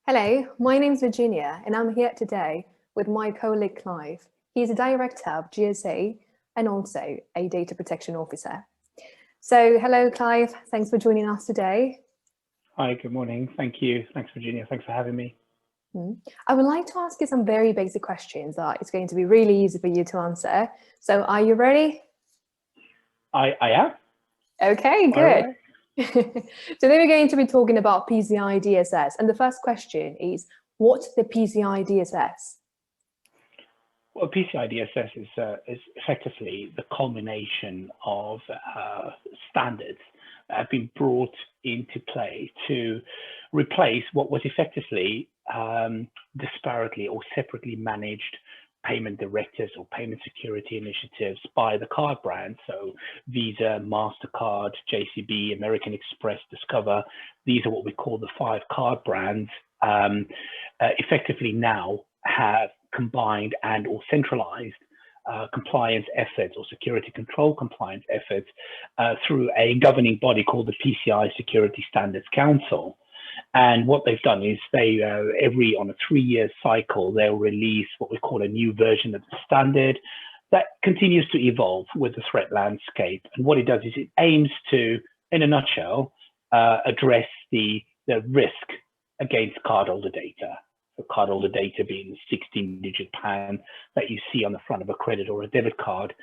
Hello, my name's Virginia, and I'm here today with my colleague Clive. He's a director of GSA and also a data protection officer. So, hello, Clive. Thanks for joining us today. Hi, good morning. Thank you. Thanks, Virginia. Thanks for having me. I would like to ask you some very basic questions that it's going to be really easy for you to answer. So, are you ready? I am. Okay, Fire good. away. Today we're going to be talking about PCI DSS. And the first question is, what's the PCI DSS? Well, PCI DSS is effectively the culmination of standards that have been brought into play to replace what was effectively disparately or separately managed payment directives or payment security initiatives by the card brands. So Visa, MasterCard, JCB, American Express, Discover, these are what we call the 5 card brands, effectively now have combined and or centralized compliance efforts or security control compliance efforts through a governing body called the PCI Security Standards Council. And what they've done is they, on a 3-year cycle, they'll release what we call a new version of the standard that continues to evolve with the threat landscape. And what it does is it aims to, in a nutshell, address the risk against cardholder data. So cardholder data being the 16-digit PAN that you see on the front of a credit or a debit card,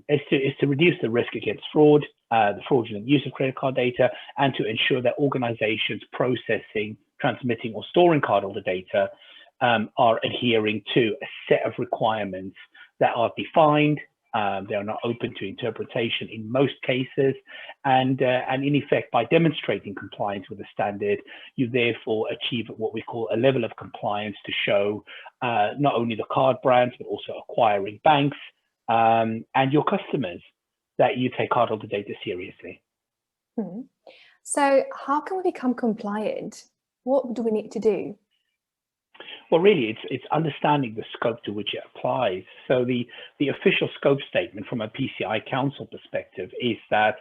is to reduce the risk against fraud, the fraudulent use of credit card data, and to ensure that organizations processing, transmitting, or storing cardholder data are adhering to a set of requirements that are defined. They are not open to interpretation in most cases, and in effect, by demonstrating compliance with the standard, you therefore achieve what we call a level of compliance to show not only the card brands, but also acquiring banks and your customers that you take cardholder data seriously. So how can we become compliant? What do we need to do? Well, really, it's understanding the scope to which it applies. So the official scope statement from a PCI Council perspective is that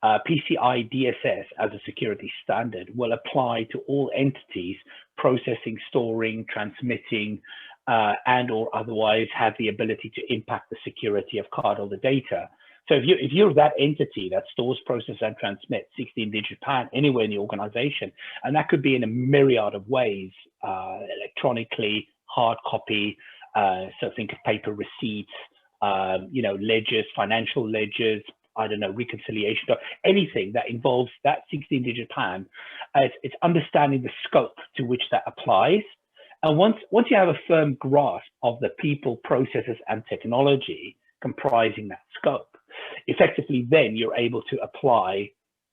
PCI DSS as a security standard will apply to all entities processing, storing, transmitting, and or otherwise have the ability to impact the security of cardholder data. So if you're that entity that stores, processes, and transmits 16-digit PAN anywhere in the organization, and that could be in a myriad of ways, electronically, hard copy, so think of paper receipts, ledgers, financial ledgers, I don't know, reconciliation, anything that involves that 16-digit PAN, it's understanding the scope to which that applies. And once you have a firm grasp of the people, processes, and technology comprising that scope, effectively then you're able to apply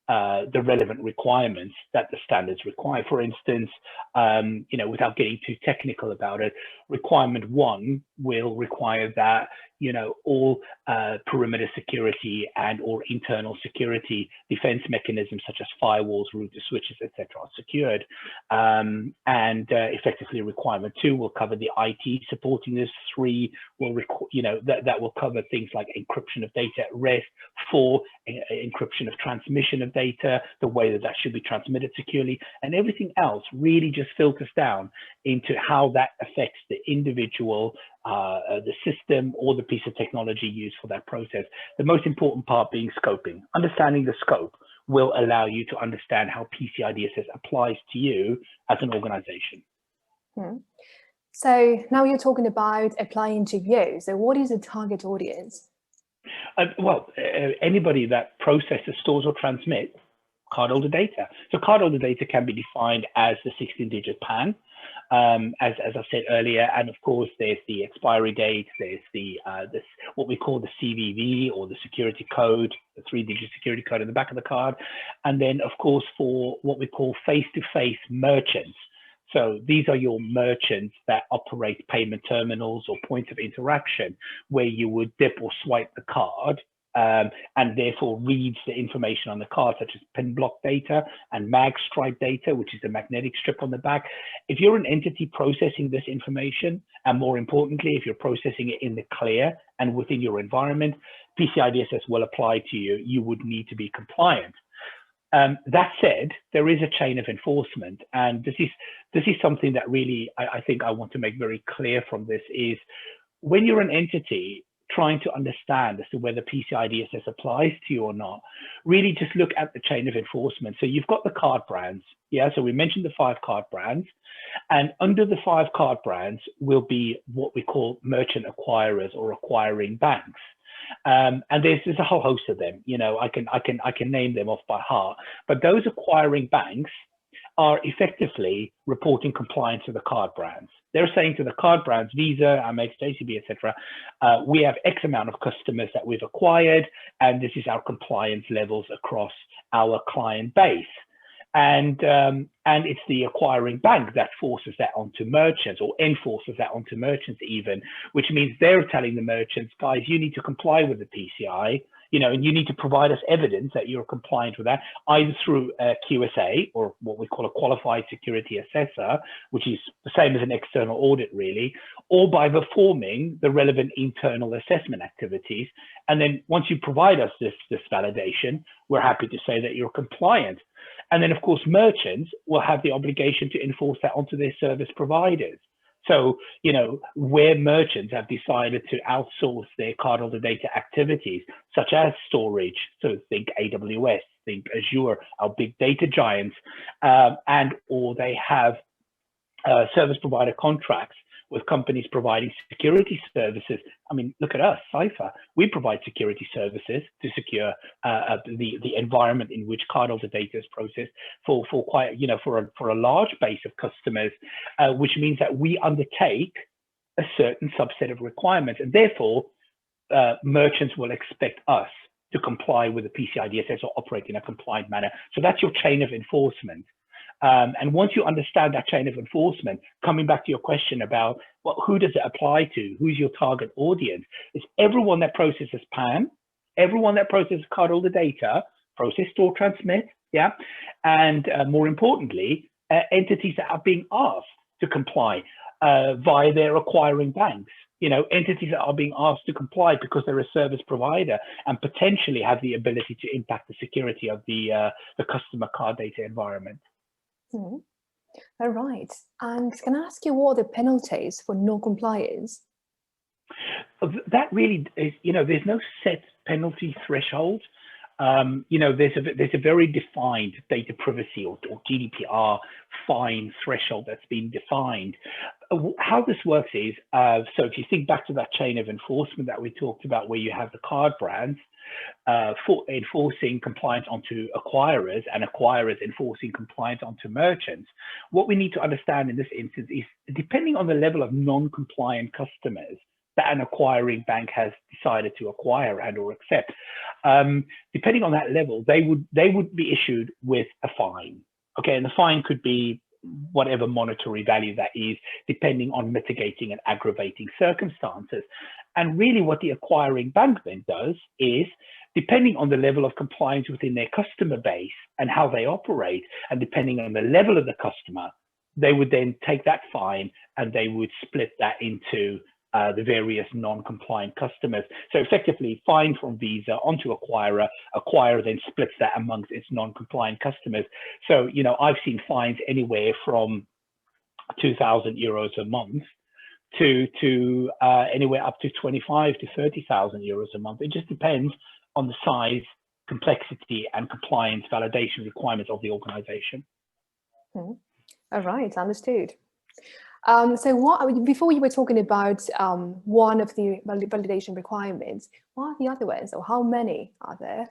the relevant requirements that the standards require. For instance, without getting too technical about it, requirement 1 will require that all perimeter security and or internal security defense mechanisms such as firewalls, routers, switches, etc. are secured. And effectively, requirement 2 will cover the IT supporting this. 3 will that will cover things like encryption of data at rest. 4, encryption of transmission of data, the way that should be transmitted securely, and everything else really just filters down into how that affects the individual, the system, or the piece of technology used for that process. The most important part being scoping. Understanding the scope will allow you to understand how PCI DSS applies to you as an organization. So now you're talking about applying to you. So what is the target audience? Anybody that processes, stores, or transmits cardholder data. So cardholder data can be defined as the 16-digit PAN, as I said earlier, and of course there's the expiry date, there's the what we call the CVV or the security code, the 3-digit security code in the back of the card, and then of course for what we call face-to-face merchants. So these are your merchants that operate payment terminals or points of interaction where you would dip or swipe the card and therefore reads the information on the card, such as pin block data and mag stripe data, which is the magnetic strip on the back. If you're an entity processing this information, and more importantly, if you're processing it in the clear and within your environment, PCI DSS will apply to you. You would need to be compliant. That said, there is a chain of enforcement, and this is something that really I think I want to make very clear from this is when you're an entity trying to understand as to whether PCI DSS applies to you or not, really just look at the chain of enforcement. So you've got the card brands, yeah. So we mentioned the 5 card brands, and under the 5 card brands will be what we call merchant acquirers or acquiring banks. And there's a whole host of them. You know, I can name them off by heart. But those acquiring banks are effectively reporting compliance to the card brands. They're saying to the card brands, Visa, Amex, JCB, etc., we have X amount of customers that we've acquired, and this is our compliance levels across our client base. And it's the acquiring bank that forces that onto merchants, or enforces that onto merchants even, which means they're telling the merchants, guys, you need to comply with the PCI, you know, and you need to provide us evidence that you're compliant with that, either through a QSA, or what we call a qualified security assessor, which is the same as an external audit really, or by performing the relevant internal assessment activities. And then once you provide us this validation, we're happy to say that you're compliant. And then, of course, merchants will have the obligation to enforce that onto their service providers. So, you know, where merchants have decided to outsource their cardholder data activities, such as storage, so think AWS, think Azure, our big data giants, and or they have service provider contracts with companies providing security services. I mean, look at us, Cypher. We provide security services to secure the environment in which cardholder data is processed for quite, you know, for a large base of customers, which means that we undertake a certain subset of requirements, and therefore merchants will expect us to comply with the PCI DSS or operate in a compliant manner. So that's your chain of enforcement. And once you understand that chain of enforcement, coming back to your question about, well, who does it apply to? Who's your target audience? It's everyone that processes PAN, everyone that processes cardholder data, process, store, transmit, yeah, and more importantly, entities that are being asked to comply via their acquiring banks. You know, entities that are being asked to comply because they're a service provider and potentially have the ability to impact the security of the customer card data environment. Hmm. All right. And can I ask you what are the penalties for non-compliance? That really is, you know, there's no set penalty threshold. You know, there's a very defined data privacy or GDPR fine threshold that's been defined. How this works is, so if you think back to that chain of enforcement that we talked about, where you have the card brands for enforcing compliance onto acquirers and acquirers enforcing compliance onto merchants, what we need to understand in this instance is, depending on the level of non-compliant customers that an acquiring bank has decided to acquire and or accept, depending on that level, they would be issued with a fine. Okay, and the fine could be whatever monetary value that is, depending on mitigating and aggravating circumstances. And really what the acquiring bank then does is, depending on the level of compliance within their customer base and how they operate, and depending on the level of the customer, they would then take that fine and they would split that into the various non-compliant customers. So effectively, fine from Visa onto acquirer, acquirer then splits that amongst its non-compliant customers. So, you know, I've seen fines anywhere from 2,000 euros a month to anywhere up to 25 to 30,000 euros a month. It just depends on the size, complexity, and compliance validation requirements of the organization. All right, understood. So before you were talking about one of the validation requirements, what are the other ones, or how many are there?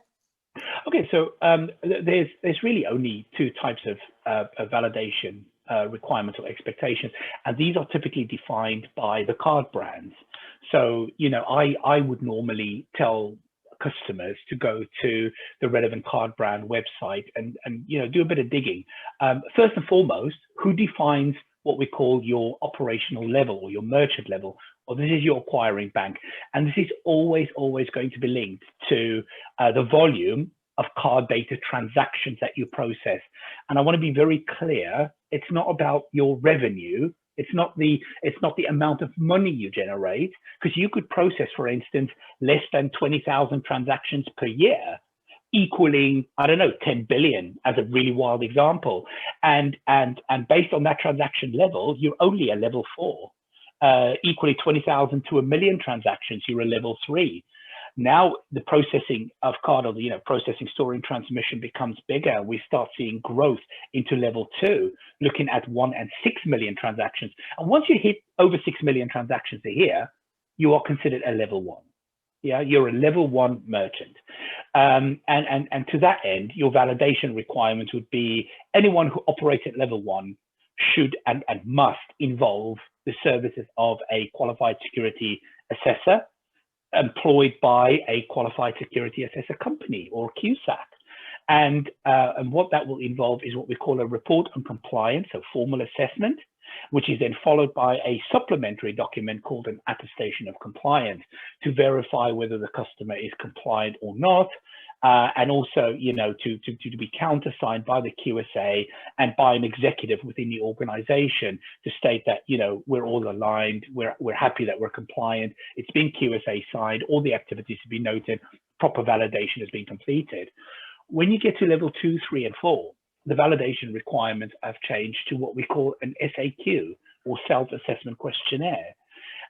Okay, so there's really only 2 types of validation requirements or expectations, and these are typically defined by the card brands. So, you know, I would normally tell customers to go to the relevant card brand website and you know, do a bit of digging. First and foremost, who defines what we call your operational level or your merchant level? Or this is your acquiring bank, and this is always going to be linked to the volume of card data transactions that you process. And I want to be very clear, it's not about your revenue, it's not the amount of money you generate, because you could process, for instance, less than 20,000 transactions per year, equaling, I don't know, 10 billion as a really wild example. And based on that transaction level, you're only a level 4. Equally 20,000 to 1 million transactions, you're a level 3. Now the processing of card, or the processing, storing, transmission becomes bigger. We start seeing growth into level 2, looking at 1 and 6 million transactions. And once you hit over 6 million transactions a year, you are considered a level 1. Yeah, you're a level 1 merchant. And to that end, your validation requirements would be anyone who operates at level 1 should and must involve the services of a qualified security assessor employed by a qualified security assessor company or QSAC. And what that will involve is what we call a report on compliance, a formal assessment, which is then followed by a supplementary document called an attestation of compliance to verify whether the customer is compliant or not. And also, to be countersigned by the QSA and by an executive within the organization to state that, we're all aligned, we're happy that we're compliant, it's been QSA signed, all the activities have been noted, proper validation has been completed. When you get to level 2, 3, and 4, the validation requirements have changed to what we call an SAQ, or self-assessment questionnaire.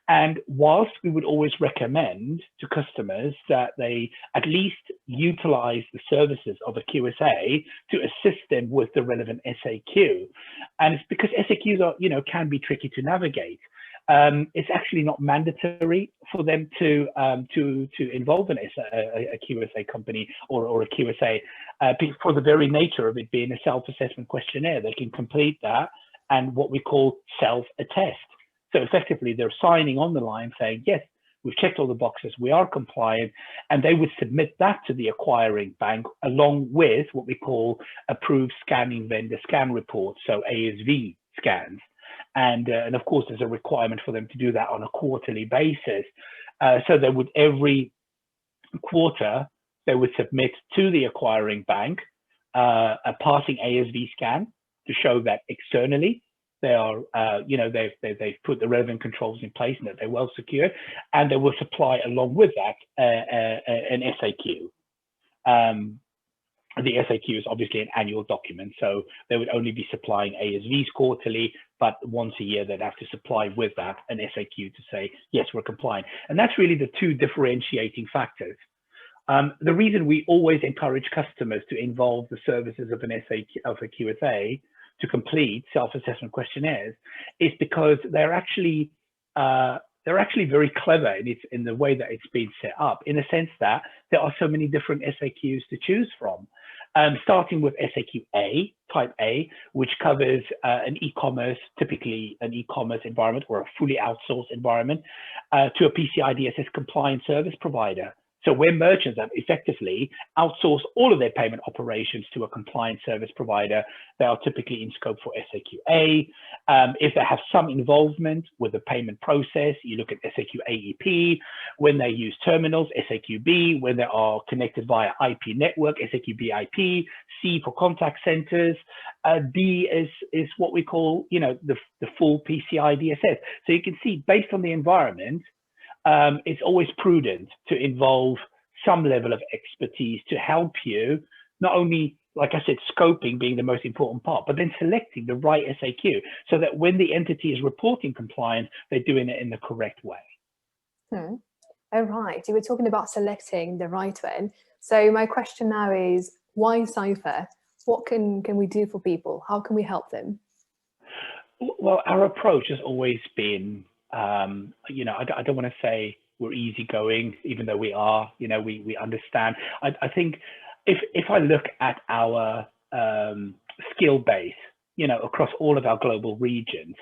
And whilst we would always recommend to customers that they at least utilize the services of a QSA to assist them with the relevant SAQ, and it's because SAQs are, can be tricky to navigate. It's actually not mandatory for them to involve a QSA company or a QSA for the very nature of it being a self-assessment questionnaire. They can complete that and what we call self-attest. So effectively, they're signing on the line saying, yes, we've checked all the boxes, we are compliant, and they would submit that to the acquiring bank along with what we call approved scanning vendor scan reports, so ASV scans. And of course, there's a requirement for them to do that on a quarterly basis. So they would, every quarter, they would submit to the acquiring bank a passing ASV scan to show that externally they are, they've put the relevant controls in place and that they're well secured, and they will supply along with that an SAQ. The SAQ is obviously an annual document, so they would only be supplying ASVs quarterly, but once a year they'd have to supply with that an SAQ to say, yes, we're compliant. And that's really the two differentiating factors. The reason we always encourage customers to involve the services of an SAQ, of a QSA, to complete self-assessment questionnaires is because they're actually very clever in the way that it's been set up, in the sense that there are so many different SAQs to choose from. Starting with SAQ A, type A, which covers an e-commerce, typically an e-commerce environment or a fully outsourced environment, to a PCI DSS compliant service provider. So where merchants have effectively outsourced all of their payment operations to a compliant service provider, they are typically in scope for SAQ-A. If they have some involvement with the payment process, you look at SAQ-AEP. When they use terminals, SAQ-B. When they are connected via IP network, SAQ-B-IP. C for contact centers. D is what we call, the full PCI DSS. So you can see, based on the environment, it's always prudent to involve some level of expertise to help you, not only, like I said, scoping being the most important part, but then selecting the right SAQ so that when the entity is reporting compliance, they're doing it in the correct way. All right, you were talking about selecting the right one. So my question now is, why Cypher? What can we do for people? How can we help them? Well, our approach has always been, I don't want to say we're easygoing, even though we are, we understand. I think if I look at our skill base, across all of our global regions,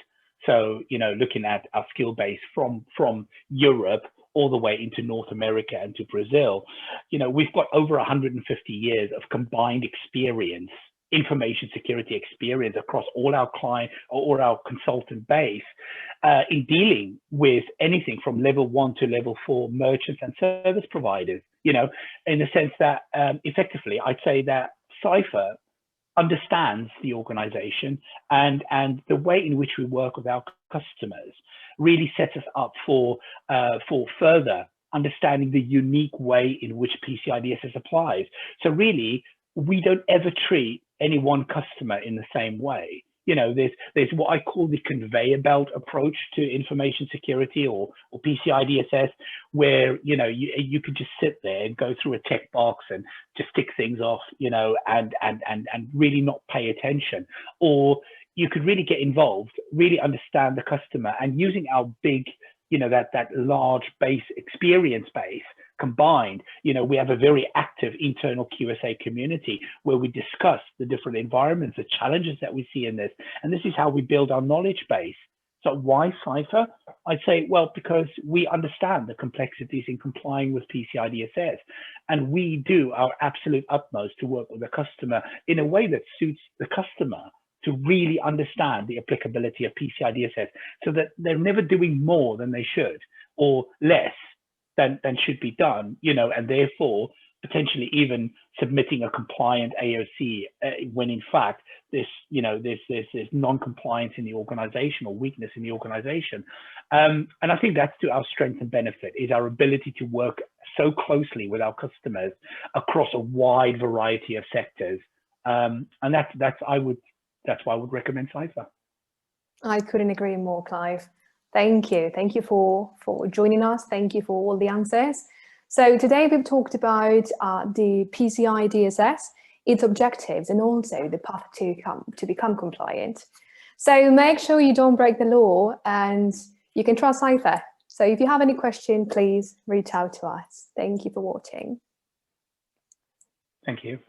so, looking at our skill base from Europe all the way into North America and to Brazil, we've got over 150 years of combined experience, information security experience across all our client or our consultant base in dealing with anything from level 1 to level 4 merchants and service providers, in the sense that effectively I'd say that Cypher understands the organization and the way in which we work with our customers really sets us up for further understanding the unique way in which PCI DSS applies. So really, we don't ever treat any one customer in the same way. You know, there's what I call the conveyor belt approach to information security or PCI DSS, where, you know, you could just sit there and go through a tick box and just tick things off, you know, and really not pay attention. Or you could really get involved, really understand the customer, and using our big, you know, that large base, experience base combined, you know, we have a very active internal QSA community where we discuss the different environments, the challenges that we see in this. And this is how we build our knowledge base. So why Cypher? I'd say, well, because we understand the complexities in complying with PCI DSS, and we do our absolute utmost to work with the customer in a way that suits the customer, to really understand the applicability of PCI DSS, so that they're never doing more than they should or less than should be done, you know, and therefore potentially even submitting a compliant AOC when in fact there's non-compliance in the organization or weakness in the organization. And I think that's to our strength and benefit, is our ability to work so closely with our customers across a wide variety of sectors. And that's why I would recommend Cypher. I couldn't agree more, Clive. Thank you. Thank you for joining us. Thank you for all the answers. So today we've talked about the PCI DSS, its objectives, and also the path to become compliant. So make sure you don't break the law, and you can trust Cypher. So if you have any question, please reach out to us. Thank you for watching. Thank you.